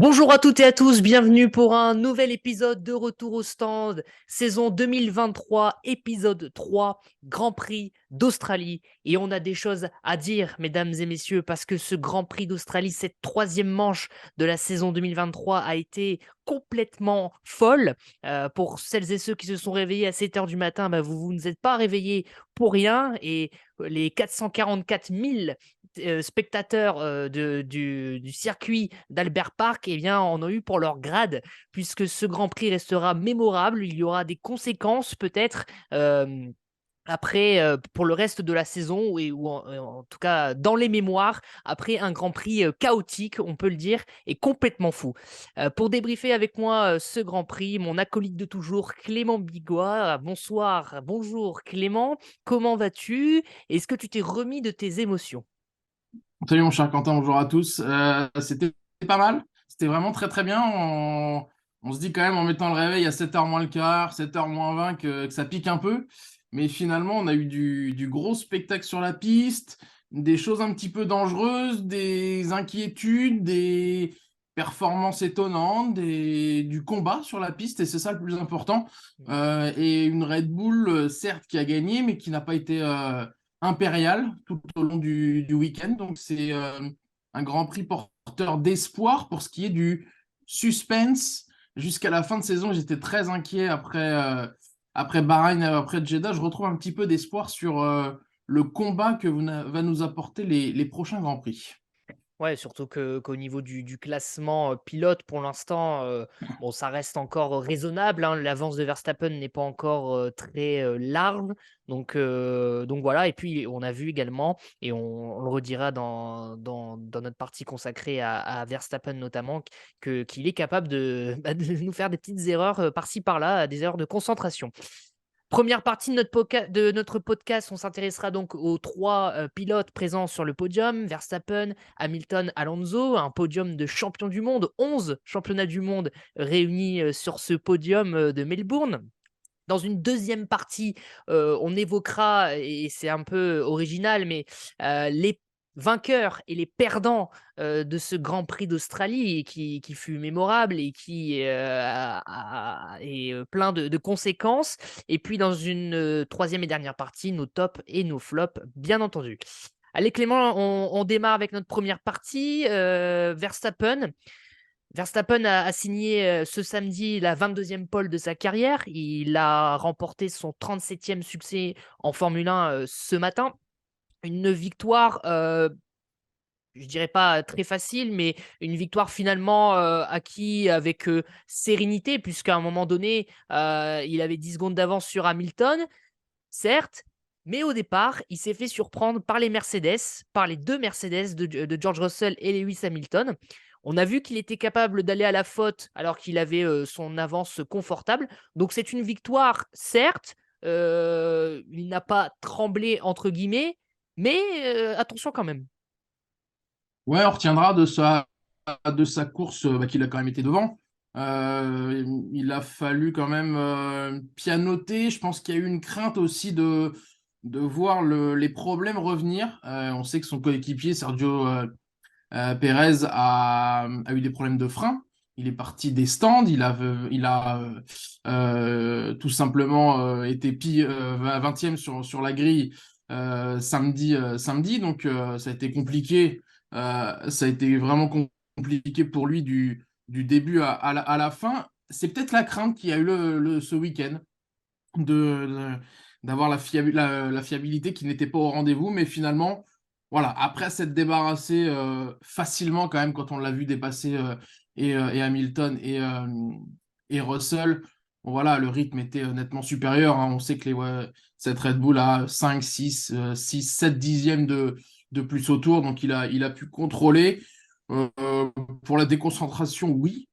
Bonjour à toutes et à tous, bienvenue pour un nouvel épisode de Retour au stand, saison 2023, épisode 3, Grand Prix d'Australie. Et on a des choses à dire, mesdames et messieurs, parce que ce Grand Prix d'Australie, cette troisième manche de la saison 2023 a été complètement folle. Pour celles et ceux qui se sont réveillés à 7 heures du matin, vous ne êtes pas réveillés pour rien. Et les 444 000 spectateurs du circuit d'Albert Park, eh bien, en ont eu pour leur grade, puisque ce Grand Prix restera mémorable. Il y aura des conséquences peut-être après pour le reste de la saison, ou en tout cas dans les mémoires, après un Grand Prix chaotique, on peut le dire, et complètement fou. Pour débriefer avec moi ce Grand Prix, mon acolyte de toujours, Clément Bigois. Bonsoir, bonjour Clément, comment vas-tu? Est-ce que tu t'es remis de tes émotions? Salut mon cher Quentin, bonjour à tous. C'était pas mal, c'était vraiment très très bien. On se dit quand même en mettant le réveil à 7h moins le quart, 7h moins 20 que ça pique un peu. Mais finalement, on a eu du gros spectacle sur la piste, des choses un petit peu dangereuses, des inquiétudes, des performances étonnantes, du combat sur la piste, et c'est ça le plus important. Et une Red Bull, certes, qui a gagné, mais qui n'a pas été impérial tout au long du week-end. Donc, c'est un Grand Prix porteur d'espoir pour ce qui est du suspense. Jusqu'à la fin de saison, j'étais très inquiet après Bahreïn et après Jeddah. Je retrouve un petit peu d'espoir sur le combat que va nous apporter les prochains Grands Prix. Ouais, surtout qu'au niveau du classement pilote, pour l'instant, bon, ça reste encore raisonnable, hein. L'avance de Verstappen n'est pas encore très large. Donc voilà. Et puis, on a vu également, et on le redira dans notre partie consacrée à Verstappen notamment, qu'il est capable de nous faire des petites erreurs par-ci par-là, des erreurs de concentration. Première partie de notre podcast, on s'intéressera donc aux trois pilotes présents sur le podium, Verstappen, Hamilton, Alonso, un podium de champions du monde, 11 championnats du monde réunis sur ce podium de Melbourne. Dans une deuxième partie, on évoquera, et c'est un peu original, mais les vainqueurs et les perdants de ce Grand Prix d'Australie qui fut mémorable et qui est plein de conséquences. Et puis dans une troisième et dernière partie, nos tops et nos flops, bien entendu. Allez Clément, on démarre avec notre première partie. Verstappen. Verstappen a signé ce samedi la 22e pole de sa carrière. Il a remporté son 37e succès en Formule 1 ce matin. Une victoire, je dirais pas très facile, mais une victoire finalement acquise avec sérénité, puisqu'à un moment donné, il avait 10 secondes d'avance sur Hamilton, certes, mais au départ, il s'est fait surprendre par les Mercedes, par les deux Mercedes de George Russell et Lewis Hamilton. On a vu qu'il était capable d'aller à la faute alors qu'il avait son avance confortable. Donc c'est une victoire, certes. Il n'a pas tremblé, entre guillemets, mais attention quand même. Ouais, on retiendra de sa course qu'il a quand même été devant. Il a fallu quand même pianoter. Je pense qu'il y a eu une crainte aussi de voir les problèmes revenir. On sait que son coéquipier, Sergio Pérez, a eu des problèmes de frein. Il est parti des stands. Il a tout simplement été 20e sur la grille samedi. Donc, ça a été compliqué. Ça a été vraiment compliqué pour lui du début à la fin. C'est peut-être la crainte qu'il y a eu ce week-end de, d'avoir la fiabilité qui n'était pas au rendez-vous, mais finalement, voilà, après s'être débarrassé facilement quand même quand on l'a vu dépasser et Hamilton et Russell, bon, voilà, le rythme était nettement supérieur, hein. On sait que cette Red Bull a 5 6 7 dixièmes de plus au tour, donc il a pu contrôler. Pour la déconcentration, oui,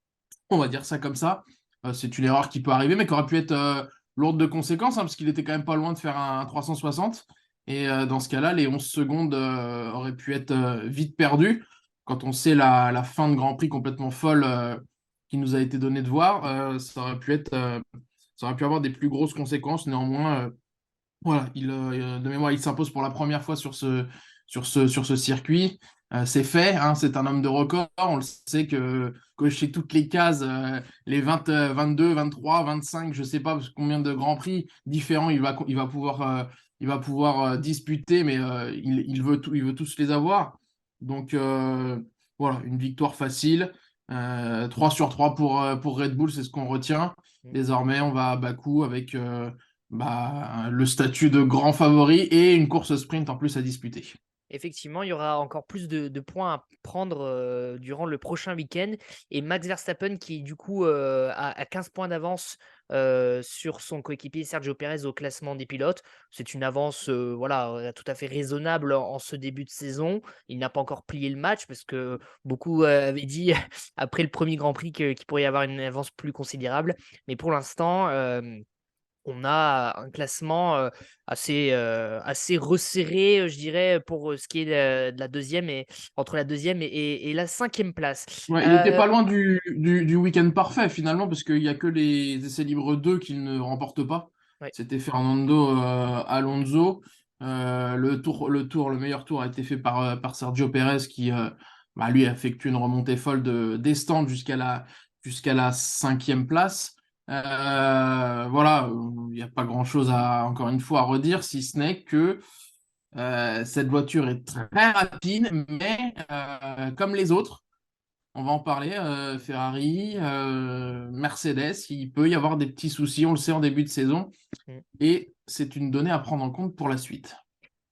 on va dire ça comme ça. C'est une erreur qui peut arriver, mais qui aurait pu être lourde de conséquences, hein, parce qu'il était quand même pas loin de faire un 360. Et dans ce cas-là, les 11 secondes auraient pu être vite perdues. Quand on sait la fin de Grand Prix complètement folle qui nous a été donnée de voir, ça aurait pu avoir des plus grosses conséquences. Néanmoins, voilà, de mémoire, il s'impose pour la première fois sur ce circuit. c'est fait, hein, c'est un homme de record. On le sait que cocher toutes les cases, les 20, 22, 23, 25, je sais pas combien de grands prix différents il va pouvoir disputer, mais il veut tous les avoir. Donc voilà, une victoire facile. 3 sur 3 pour Red Bull, c'est ce qu'on retient. Désormais, on va à Bakou avec le statut de grand favori et une course sprint en plus à disputer. Effectivement, il y aura encore plus de points à prendre durant le prochain week-end. Et Max Verstappen, qui du coup a 15 points d'avance sur son coéquipier Sergio Pérez au classement des pilotes. C'est une avance voilà, tout à fait raisonnable en ce début de saison. Il n'a pas encore plié le match parce que beaucoup avaient dit après le premier Grand Prix qu'il pourrait y avoir une avance plus considérable. Mais pour l'instant, on a un classement assez resserré, je dirais, pour ce qui est de la deuxième et entre la deuxième et la cinquième place. Ouais, il n'était Euh, pas loin du week-end parfait finalement, parce qu'il n'y a que les essais libres 2 qu'il ne remporte pas. ouais. C'était Fernando Alonso. Le meilleur tour a été fait par Sergio Pérez qui, lui, a effectué une remontée folle des stands jusqu'à la cinquième place. Voilà, il n'y a pas grand-chose encore une fois, à redire, si ce n'est que cette voiture est très rapide, mais comme les autres, on va en parler. Ferrari, Mercedes, il peut y avoir des petits soucis, on le sait en début de saison, Mm. et c'est une donnée à prendre en compte pour la suite.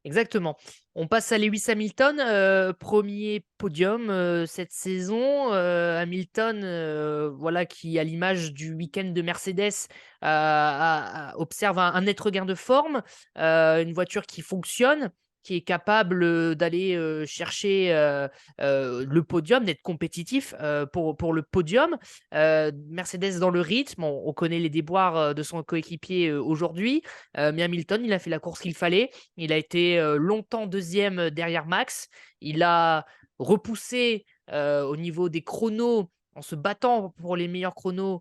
Exactement. On passe à Lewis Hamilton, premier podium cette saison. Hamilton, voilà, qui à l'image du week-end de Mercedes, observe un net regain de forme, une voiture qui fonctionne, qui est capable d'aller chercher le podium, d'être compétitif pour le podium. Mercedes dans le rythme, on connaît les déboires de son coéquipier aujourd'hui, mais Hamilton, il a fait la course qu'il fallait. Il a été longtemps deuxième derrière Max. Il a repoussé au niveau des chronos en se battant pour les meilleurs chronos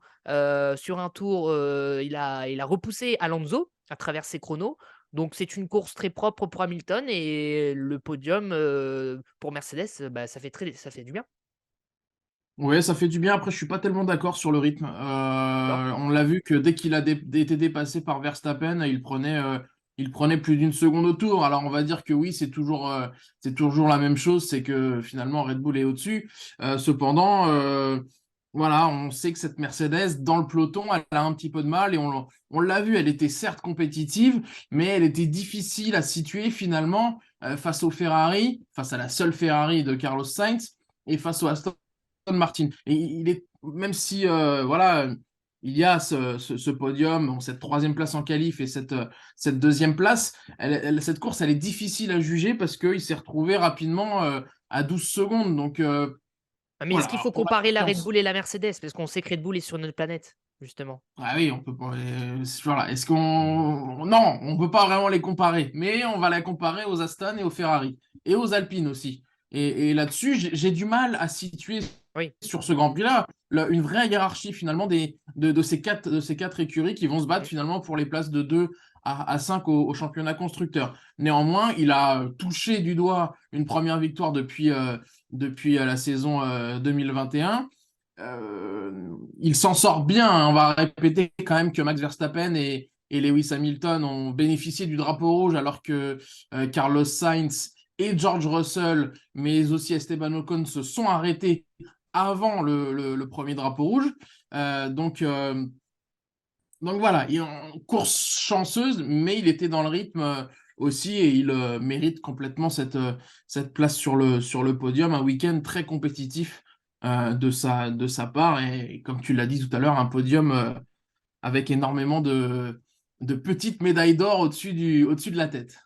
sur un tour. Il a repoussé Alonso à travers ses chronos. Donc c'est une course très propre pour Hamilton et le podium pour Mercedes, ça fait du bien. Ouais, ça fait du bien. Après, je suis pas tellement d'accord sur le rythme. D'accord. On l'a vu que dès qu'il a été dépassé par Verstappen, il prenait plus d'une seconde au tour. Alors, on va dire que oui, c'est toujours la même chose, c'est que finalement Red Bull est au-dessus. Cependant, voilà, on sait que cette Mercedes, dans le peloton, elle a un petit peu de mal et on l'a vu. Elle était certes compétitive, mais elle était difficile à situer finalement face au Ferrari, face à la seule Ferrari de Carlos Sainz et face au Aston Martin. Et il est, même si voilà, il y a ce podium, bon, cette troisième place en qualif et cette deuxième place, cette course, elle est difficile à juger parce qu'il s'est retrouvé rapidement à 12 secondes. Donc Ah, mais est-ce voilà, qu'il alors, faut pour la comparer la Red confiance. Bull et la Mercedes? Parce qu'on sait que Red Bull est sur notre planète, justement. Ah oui, on peut pas. Voilà, est-ce qu'on. Non, on peut pas vraiment les comparer, mais on va les comparer aux Aston et aux Ferrari et aux Alpines aussi. Et là-dessus, j'ai du mal à situer Oui. sur ce Grand Prix-là une vraie hiérarchie finalement de ces quatre écuries qui vont se battre Mm. finalement pour les places de 2 à 5 au championnat constructeur. Néanmoins, il a touché du doigt une première victoire depuis la saison 2021. Il s'en sort bien, hein. On va répéter quand même que Max Verstappen et Lewis Hamilton ont bénéficié du drapeau rouge alors que Carlos Sainz et George Russell, mais aussi Esteban Ocon, se sont arrêtés avant le premier drapeau rouge. Euh, donc, euh, donc voilà, course chanceuse, mais il était dans le rythme aussi et il mérite complètement cette place sur le podium. Un week-end très compétitif de sa part et comme tu l'as dit tout à l'heure, un podium avec énormément de petites médailles d'or au-dessus de la tête.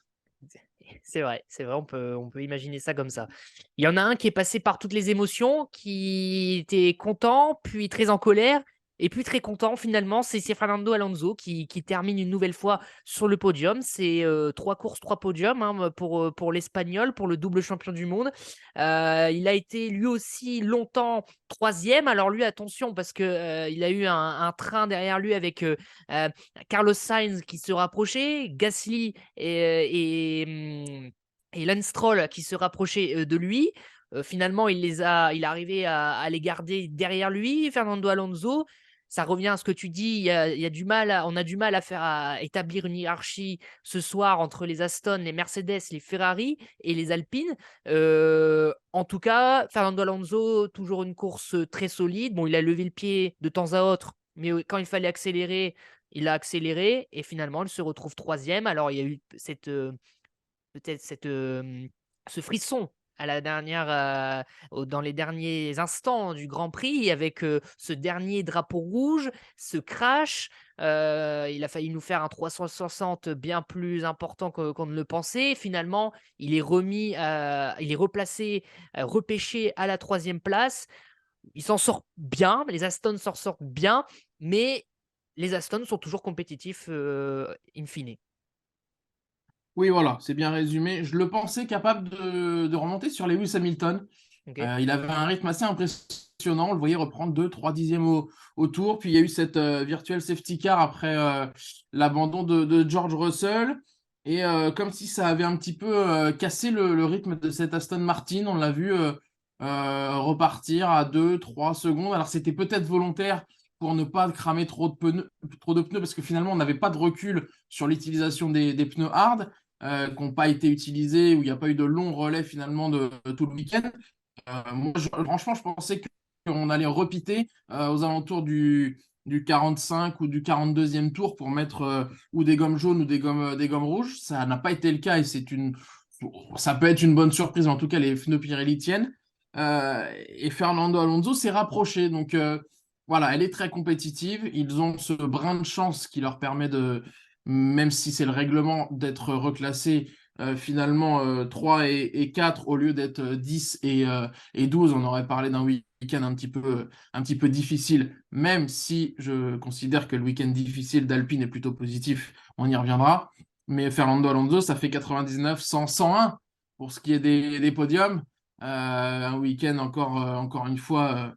C'est vrai, on peut imaginer ça comme ça. Il y en a un qui est passé par toutes les émotions, qui était content, puis très en colère, et puis très content finalement. C'est Fernando Alonso qui termine une nouvelle fois sur le podium. C'est trois courses, trois podiums hein, pour l'Espagnol, pour le double champion du monde. Il a été lui aussi longtemps troisième. Alors lui, attention, parce que il a eu un train derrière lui avec euh, Carlos Sainz qui se rapprochait, Gasly et Lance Stroll qui se rapprochait de lui. Finalement, il est arrivé à les garder derrière lui, Fernando Alonso. Ça revient à ce que tu dis, il y a du mal on a du mal à établir une hiérarchie ce soir entre les Aston, les Mercedes, les Ferrari et les Alpines. En tout cas, Fernando Alonso, toujours une course très solide. Bon, il a levé le pied de temps à autre, mais quand il fallait accélérer, il a accéléré et finalement, il se retrouve troisième. Alors, il y a eu peut-être ce frisson à la dernière, dans les derniers instants du Grand Prix avec ce dernier drapeau rouge, ce crash. Il a failli nous faire un 360 bien plus important qu'on ne le pensait. Finalement, il est replacé, repêché à la troisième place. Il s'en sort bien, les Aston s'en sortent bien, mais les Aston sont toujours compétitifs in fine. Oui, voilà, c'est bien résumé. Je le pensais capable de remonter sur Lewis Hamilton. Ok. Il avait un rythme assez impressionnant. On le voyait reprendre 2-3 dixièmes au tour. Puis il y a eu cette virtual safety car après l'abandon de George Russell. Et comme si ça avait un petit peu cassé le rythme de cette Aston Martin, on l'a vu repartir à 2-3 secondes. Alors c'était peut-être volontaire pour ne pas cramer trop de pneus parce que finalement on n'avait pas de recul sur l'utilisation des pneus hard qui n'ont pas été utilisés, où il n'y a pas eu de long relais finalement de tout le week-end. Moi, franchement, je pensais qu'on allait repiter aux alentours du 45 ou du 42e tour pour mettre ou des gommes jaunes ou des gommes rouges. Ça n'a pas été le cas et ça peut être une bonne surprise. En tout cas, les pneus Pirelli tiennent. Et Fernando Alonso s'est rapproché. Donc voilà, elle est très compétitive. Ils ont ce brin de chance qui leur permet même si c'est le règlement, d'être reclassés finalement 3 et 4 au lieu d'être 10 et 12. On aurait parlé d'un week-end un petit peu difficile, même si je considère que le week-end difficile d'Alpine est plutôt positif. On y reviendra. Mais Fernando Alonso, ça fait 99, 100, 101 pour ce qui est des podiums. Un week-end encore une fois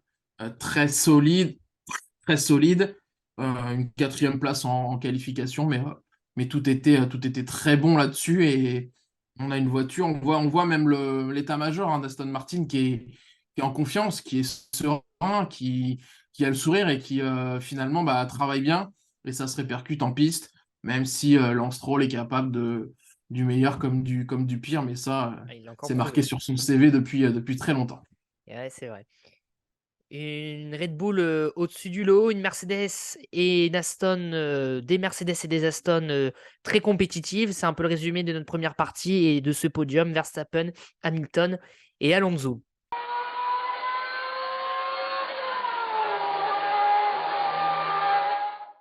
très solide, très solide. Une quatrième place en qualification, mais tout était très bon là-dessus. Et on a une voiture, on voit même l'état-major d'Aston Martin qui est en confiance, qui est serein, qui a le sourire et qui finalement travaille bien. Et ça se répercute en piste, même si Lance Stroll est capable du meilleur comme du pire. Mais ça, Ah, il l'a encore c'est marqué prouvé. sur son CV depuis très longtemps. Ouais, c'est vrai. Une Red Bull au-dessus du lot, une Mercedes et une Aston, des Mercedes et des Aston très compétitives. C'est un peu le résumé de notre première partie et de ce podium, Verstappen, Hamilton et Alonso.